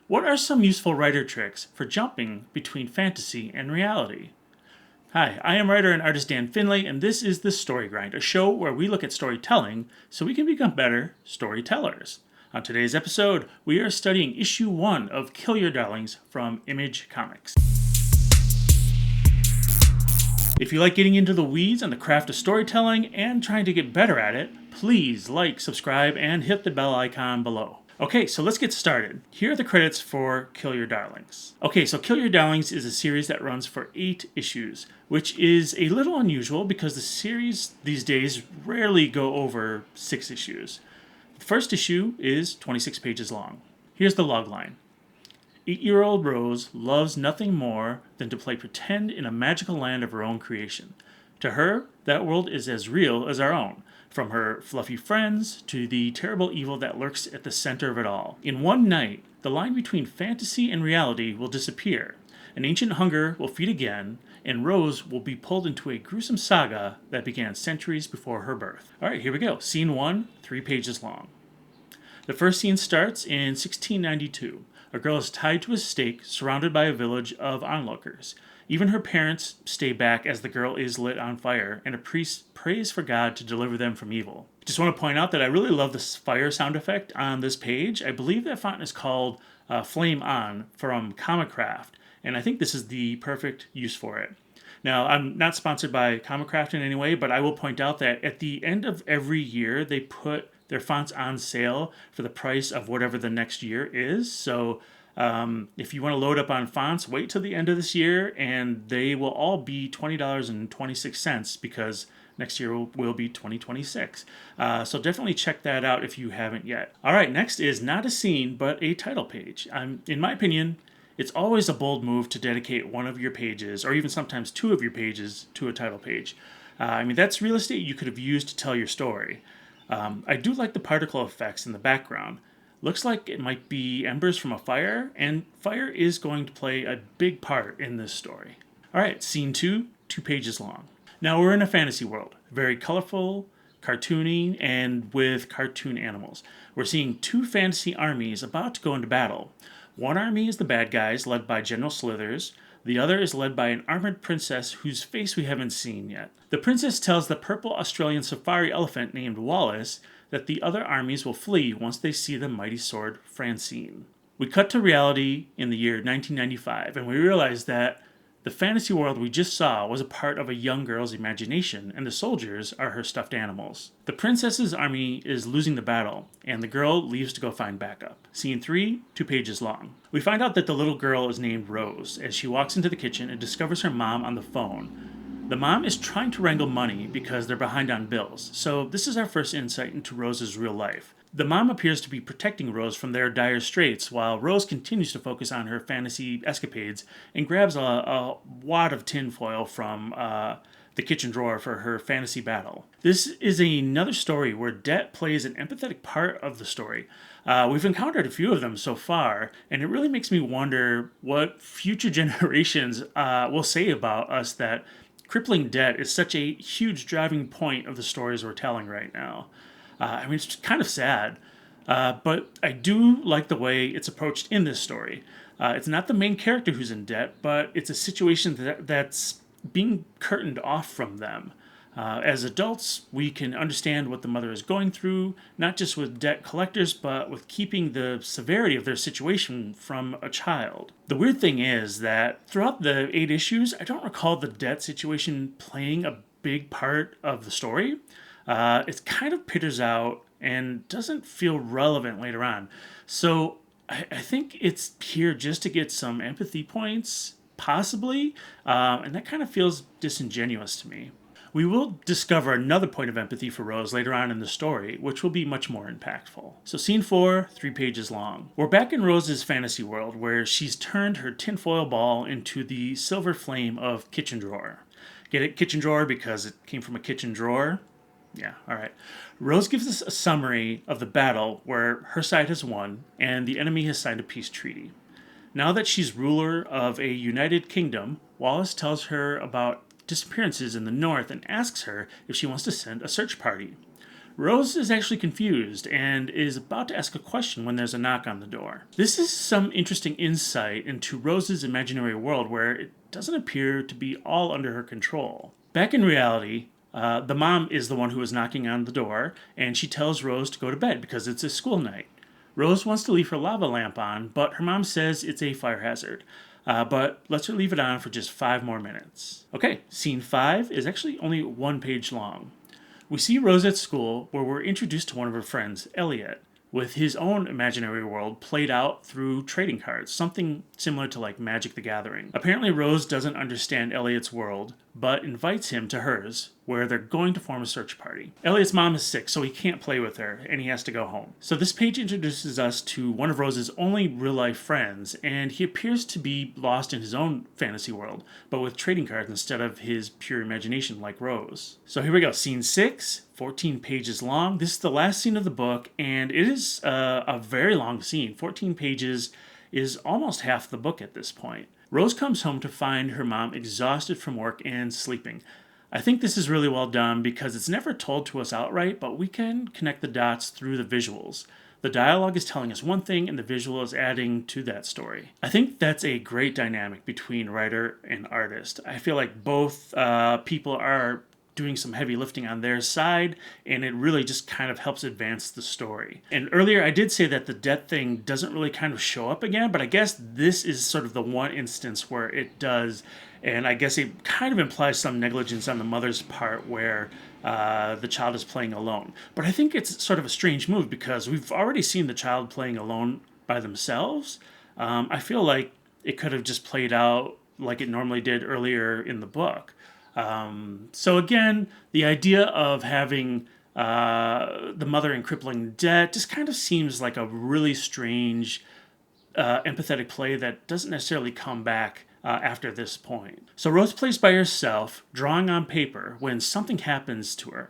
What are some useful writer tricks for jumping between fantasy and reality? Hi, I am writer and artist Dan Finlay, and this is The Story Grind, a show where we look at storytelling so we can become better storytellers. On today's episode, we are studying issue 1 of Kill Your Darlings from Image Comics. If you like getting into the weeds on the craft of storytelling and trying to get better at it, please like, subscribe, and hit the bell icon below. Okay, so let's get started. Here are the credits for Kill Your Darlings. Okay, so Kill Your Darlings is a series that runs for 8 issues, which is a little unusual because the series these days rarely go over 6 issues. The first issue is 26 pages long. Here's the logline. 8-year-old Rose loves nothing more than to play pretend in a magical land of her own creation. To her, that world is as real as our own, from her fluffy friends to the terrible evil that lurks at the center of it all. In one night, the line between fantasy and reality will disappear. An ancient hunger will feed again, and Rose will be pulled into a gruesome saga that began centuries before her birth. All right, here we go. Scene 1, 3 pages long. The first scene starts in 1692. A girl is tied to a stake, surrounded by a village of onlookers. Even her parents stay back as the girl is lit on fire, and a priest prays for God to deliver them from evil. Just want to point out that I really love this fire sound effect on this page. I believe that font is called Flame On from Comicraft, and I think this is the perfect use for it. Now, I'm not sponsored by Comicraft in any way, but I will point out that at the end of every year, they put their fonts on sale for the price of whatever the next year is. So if you want to load up on fonts, wait till the end of this year, and they will all be $20.26 because next year will be 2026. So definitely check that out if you haven't yet. All right, next is not a scene, but a title page. In my opinion, it's always a bold move to dedicate one of your pages, or even sometimes 2 of your pages, to a title page. That's real estate you could have used to tell your story. I do like the particle effects in the background. Looks like it might be embers from a fire, and fire is going to play a big part in this story. All right, scene 2, 2 pages long. Now we're in a fantasy world, very colorful, cartoony, and with cartoon animals. We're seeing 2 fantasy armies about to go into battle. One army is the bad guys, led by General Slithers. The other is led by an armored princess whose face we haven't seen yet. The princess tells the purple Australian safari elephant named Wallace that the other armies will flee once they see the mighty sword Francine. We cut to reality in the year 1995, and we realize that the fantasy world we just saw was a part of a young girl's imagination, and the soldiers are her stuffed animals. The princess's army is losing the battle, and the girl leaves to go find backup. Scene 3, 2 pages long. We find out that the little girl is named Rose as she walks into the kitchen and discovers her mom on the phone. The mom is trying to wrangle money because they're behind on bills, so this is our first insight into Rose's real life. The mom appears to be protecting Rose from their dire straits, while Rose continues to focus on her fantasy escapades and grabs a wad of tinfoil from the kitchen drawer for her fantasy battle. This is another story where debt plays an empathetic part of the story. We've encountered a few of them so far, and it really makes me wonder what future generations will say about us, that crippling debt is such a huge driving point of the stories we're telling right now. It's kind of sad, but I do like the way it's approached in this story. It's not the main character who's in debt, but it's a situation that's being curtained off from them. As adults, we can understand what the mother is going through, not just with debt collectors, but with keeping the severity of their situation from a child. The weird thing is that throughout the 8 issues, I don't recall the debt situation playing a big part of the story. It kind of peters out and doesn't feel relevant later on. So I think it's here just to get some empathy points, possibly, and that kind of feels disingenuous to me. We will discover another point of empathy for Rose later on in the story, which will be much more impactful. So scene 4, 3 pages long. We're back in Rose's fantasy world, where she's turned her tinfoil ball into the silver flame of kitchen drawer. Get it, kitchen drawer, because it came from a kitchen drawer? Yeah, all right. Rose gives us a summary of the battle where her side has won and the enemy has signed a peace treaty. Now that she's ruler of a united kingdom, Wallace tells her about disappearances in the north and asks her if she wants to send a search party. Rose is actually confused and is about to ask a question when there's a knock on the door. This is some interesting insight into Rose's imaginary world where it doesn't appear to be all under her control. Back in reality, the mom is the one who is knocking on the door, and she tells Rose to go to bed because it's a school night. Rose wants to leave her lava lamp on, but her mom says it's a fire hazard. But lets her leave it on for just 5 more minutes. Okay, scene 5 is actually only 1 page long. We see Rose at school where we're introduced to one of her friends, Elliot, with his own imaginary world played out through trading cards, something similar to like Magic the Gathering. Apparently Rose doesn't understand Elliot's world, but invites him to hers, where they're going to form a search party. Elliot's mom is sick, so he can't play with her, and he has to go home. So this page introduces us to one of Rose's only real-life friends, and he appears to be lost in his own fantasy world, but with trading cards instead of his pure imagination like Rose. So here we go, scene 6, 14 pages long. This is the last scene of the book, and it is a very long scene. 14 pages is almost half the book at this point. Rose comes home to find her mom exhausted from work and sleeping. I think this is really well done because it's never told to us outright, but we can connect the dots through the visuals. The dialogue is telling us one thing and the visual is adding to that story. I think that's a great dynamic between writer and artist. I feel like both people are doing some heavy lifting on their side, and it really just kind of helps advance the story. And earlier I did say that the debt thing doesn't really kind of show up again, but I guess this is sort of the one instance where it does, and I guess it kind of implies some negligence on the mother's part where the child is playing alone. But I think it's sort of a strange move because we've already seen the child playing alone by themselves. I feel like it could have just played out like it normally did earlier in the book. So again, the idea of having the mother in crippling debt just kind of seems like a really strange, empathetic play that doesn't necessarily come back after this point. So Rose plays by herself, drawing on paper, when something happens to her.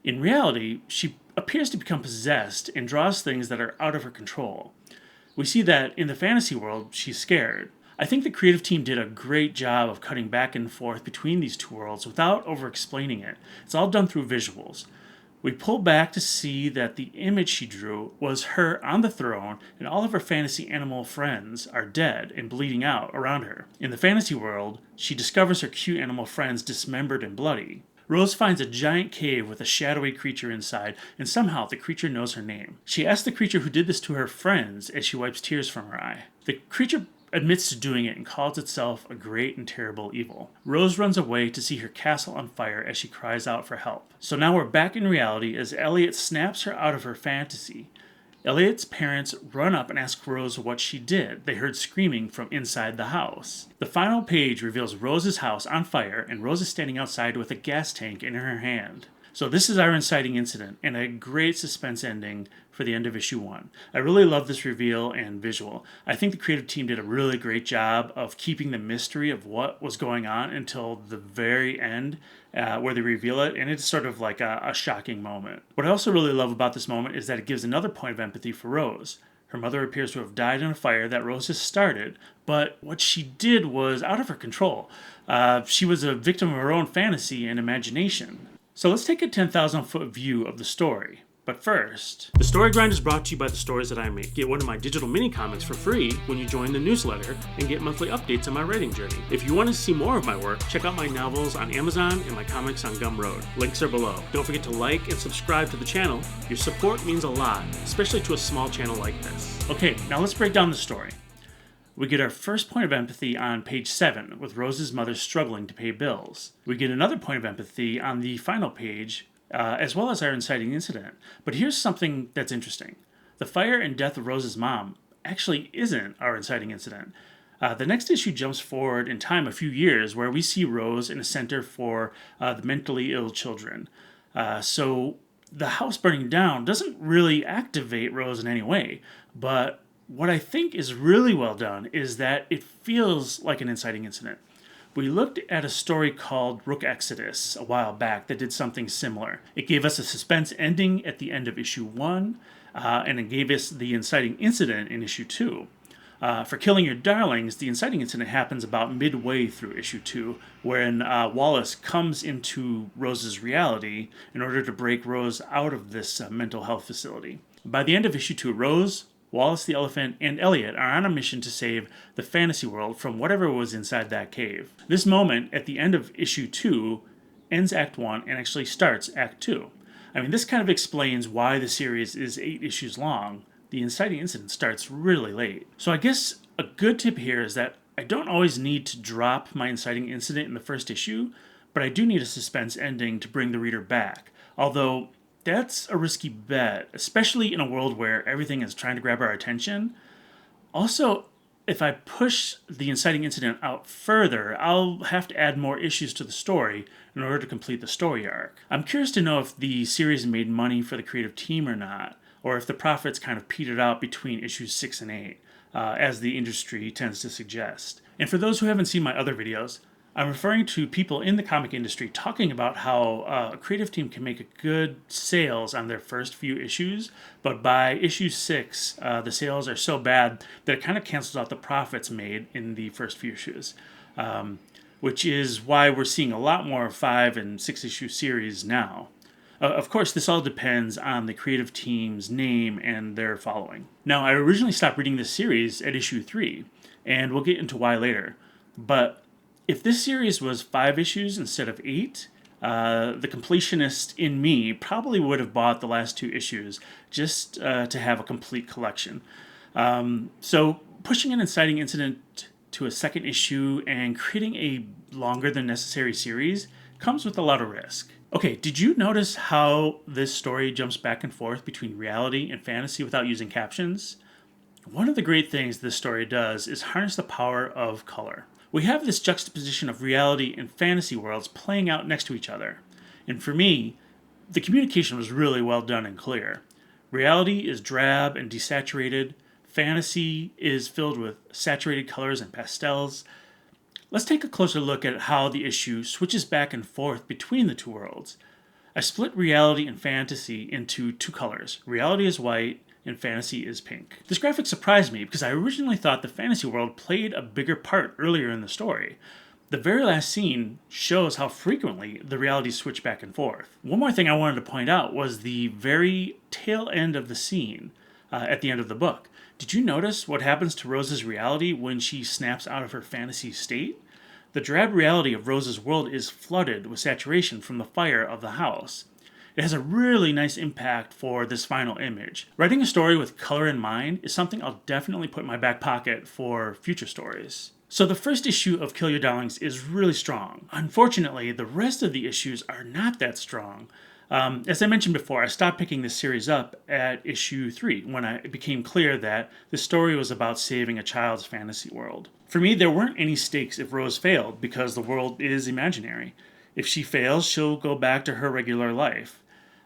In reality, she appears to become possessed and draws things that are out of her control. We see that in the fantasy world, she's scared. I think the creative team did a great job of cutting back and forth between these two worlds without over-explaining it. It's all done through visuals. We pull back to see that the image she drew was her on the throne, and all of her fantasy animal friends are dead and bleeding out around her. In the fantasy world, she discovers her cute animal friends dismembered and bloody. Rose finds a giant cave with a shadowy creature inside, and somehow the creature knows her name. She asks the creature who did this to her friends as she wipes tears from her eye. The creature admits to doing it and calls itself a great and terrible evil. Rose runs away to see her castle on fire as she cries out for help. So now we're back in reality as Elliot snaps her out of her fantasy. Elliot's parents run up and ask Rose what she did. They heard screaming from inside the house. The final page reveals Rose's house on fire, and Rose is standing outside with a gas tank in her hand. So this is our inciting incident, and a great suspense ending for the end of issue 1. I really love this reveal and visual. I think the creative team did a really great job of keeping the mystery of what was going on until the very end, where they reveal it, and it's sort of like a shocking moment. What I also really love about this moment is that it gives another point of empathy for Rose. Her mother appears to have died in a fire that Rose has started, but what she did was out of her control. She was a victim of her own fantasy and imagination. So let's take a 10,000-foot view of the story. But first, the Story Grind is brought to you by the stories that I make. Get one of my digital mini comics for free when you join the newsletter and get monthly updates on my writing journey. If you want to see more of my work, check out my novels on Amazon and my comics on Gumroad. Links are below. Don't forget to like and subscribe to the channel. Your support means a lot, especially to a small channel like this. Okay, now let's break down the story. We get our first point of empathy on page 7, with Rose's mother struggling to pay bills. We get another point of empathy on the final page, as well as our inciting incident. But here's something that's interesting. The fire and death of Rose's mom actually isn't our inciting incident. The next issue jumps forward in time a few years, where we see Rose in a center for the mentally ill children. So the house burning down doesn't really activate Rose in any way, but what I think is really well done is that it feels like an inciting incident. We looked at a story called Rook Exodus a while back that did something similar. It gave us a suspense ending at the end of issue 1, and it gave us the inciting incident in issue 2. For Killing Your Darlings, the inciting incident happens about midway through issue 2, when Wallace comes into Rose's reality in order to break Rose out of this mental health facility. By the end of issue 2, Rose, Wallace the Elephant, and Elliot are on a mission to save the fantasy world from whatever was inside that cave. This moment at the end of issue 2 ends Act 1 and actually starts Act 2. I mean, this kind of explains why the series is 8 issues long. The inciting incident starts really late. So I guess a good tip here is that I don't always need to drop my inciting incident in the first issue, but I do need a suspense ending to bring the reader back. Although that's a risky bet, especially in a world where everything is trying to grab our attention. Also, if I push the inciting incident out further, I'll have to add more issues to the story in order to complete the story arc. I'm curious to know if the series made money for the creative team or not, or if the profits kind of petered out between issues 6 and 8, as the industry tends to suggest. And for those who haven't seen my other videos, I'm referring to people in the comic industry talking about how a creative team can make a good sales on their first few issues, but by issue 6, the sales are so bad that it kind of cancels out the profits made in the first few issues, which is why we're seeing a lot more 5 and 6 issue series now. Of course, this all depends on the creative team's name and their following. Now, I originally stopped reading this series at issue 3, and we'll get into why later, but if this series was 5 issues instead of 8, the completionist in me probably would have bought the last 2 issues just to have a complete collection. So pushing an inciting incident to a second issue and creating a longer than necessary series comes with a lot of risk. Okay, did you notice how this story jumps back and forth between reality and fantasy without using captions? One of the great things this story does is harness the power of color. We have this juxtaposition of reality and fantasy worlds playing out next to each other. And for me, the communication was really well done and clear. Reality is drab and desaturated. Fantasy is filled with saturated colors and pastels. Let's take a closer look at how the issue switches back and forth between the two worlds. I split reality and fantasy into 2 colors. Reality is white, and fantasy is pink. This graphic surprised me because I originally thought the fantasy world played a bigger part earlier in the story. The very last scene shows how frequently the realities switch back and forth. One more thing I wanted to point out was the very tail end of the scene at the end of the book. Did you notice what happens to Rose's reality when she snaps out of her fantasy state? The drab reality of Rose's world is flooded with saturation from the fire of the house. It has a really nice impact for this final image. Writing a story with color in mind is something I'll definitely put in my back pocket for future stories. So the first issue of Kill Your Darlings is really strong. Unfortunately, the rest of the issues are not that strong. As I mentioned before, I stopped picking this series up at issue 3 when it became clear that the story was about saving a child's fantasy world. For me, there weren't any stakes if Rose failed because the world is imaginary. If she fails, she'll go back to her regular life.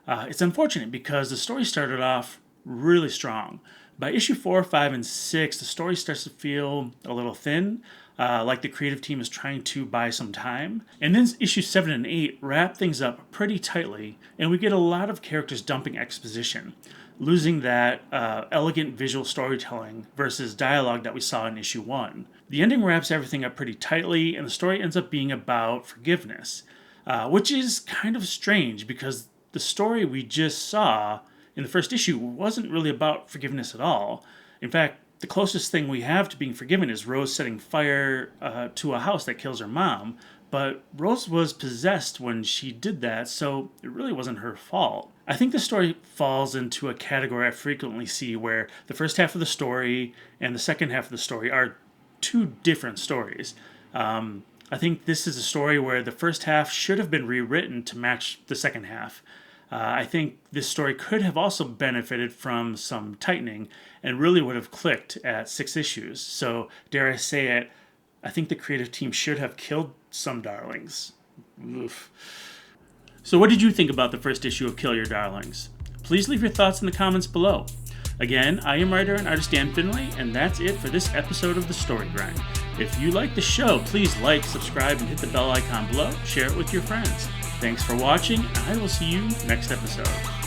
It's unfortunate because the story started off really strong. By issue 4, 5, and 6, the story starts to feel a little thin, like the creative team is trying to buy some time. And then issues 7 and 8 wrap things up pretty tightly, and we get a lot of characters dumping exposition, losing that elegant visual storytelling versus dialogue that we saw in issue 1. The ending wraps everything up pretty tightly, and the story ends up being about forgiveness, which is kind of strange because the story we just saw in the first issue wasn't really about forgiveness at all. In fact, the closest thing we have to being forgiven is Rose setting fire to a house that kills her mom, but Rose was possessed when she did that, so it really wasn't her fault. I think the story falls into a category I frequently see where the first half of the story and the second half of the story are 2 different stories. I think this is a story where the first half should have been rewritten to match the second half. I think this story could have also benefited from some tightening and really would have clicked at 6 issues. So, dare I say it, I think the creative team should have killed some darlings. Oof. So what did you think about the first issue of Kill Your Darlings? Please leave your thoughts in the comments below. Again, I am writer and artist Dan Finley, and that's it for this episode of The Story Grind. If you like the show, please like, subscribe, and hit the bell icon below. Share it with your friends. Thanks for watching, and I will see you next episode.